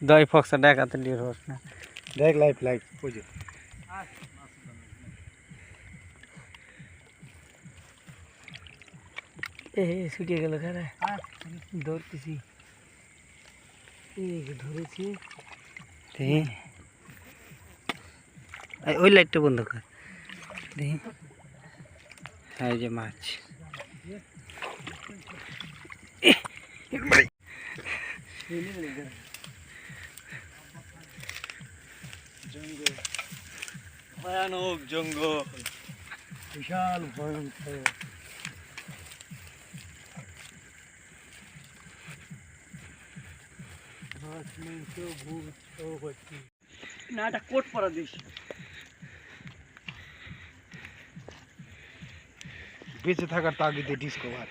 দই ফক্সা দেখাতে নিয়ে রস না দেখ লাইভ লাইভ বুঝে ছুটিয়ে গেল খারা ধরতেছি ধরেছি ওই লাইটটা বন্ধ কর দেখি এই যে মাছ জঙ্গল ভয়ানক জঙ্গল বিশাল ভয়ঙ্কর না এটা কোট পরা দিস বেঁচে থাকার তাগিদে ডিসকভার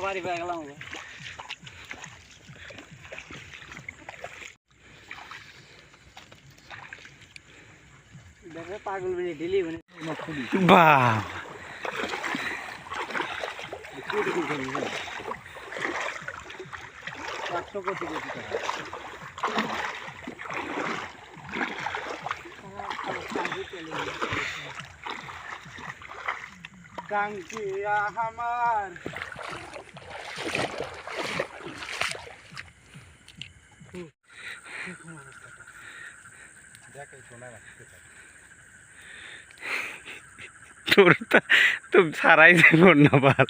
বাড়ি পেয়ে গেলাম পাগল বেরিয়ে ঢেলি বাহ কাঙ্কিয়া আমার তো সারাই যাব না ভাল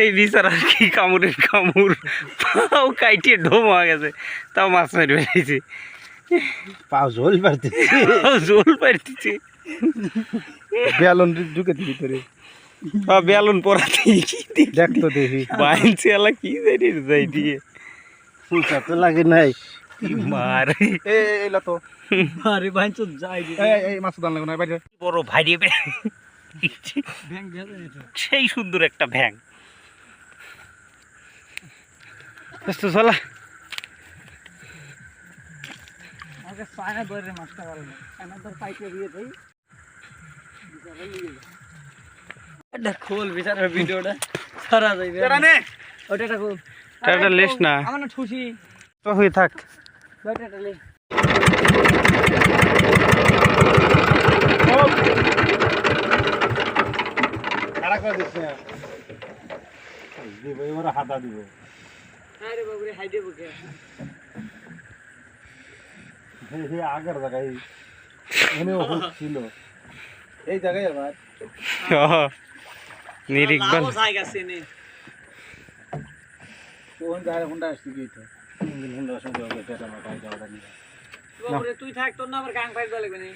এই বিচারা কি কামড়ের কামড় পাও কাইটে ঢোম হয়ে গেছে তাও মাছ মারি বেরিয়েছে পাও জল পারতেছে জোল পারতেছে বেলুন ঢুকে দিবি তোরে বেলুন পরাতে দেখ তো দেখি বাইনছে এলা কি জানি যাই দিয়ে ফুলটা তো লাগে নাই মার এইলা তো আরে বাইনছ যাই দি এই মাছ দান লাগে না বাইরে বড় ভাইরে ব্যাং সেই সুন্দর একটা ভ্যাং তো চলা আগে সায়না ধরে মাছটা ভালো না সায়না ধর পাইতে দিয়ে দেই এটা খোল বিচারের ভিডিওটা সারা যাইবে তেরা নে ওটা খোল এটা লেস না আমার না ঠুসি তো হই থাক ওটা লে খাড়া করে দিছ না দিব এবারে হাতা দিব আরে বাবুরে হাইডে বকে হে আগের জায়গায় এনে ছিল এই জায়গায় আবার নিরিকবান জায়গা চেনে কোন জায়গা কোনটা আসছে কি তো হুন্ডা সঙ্গে হবে এটা আমার গাড়ি যাওয়াটা নিয়ে তুই থাক তোর না আবার গাং ফাইট লাগবে না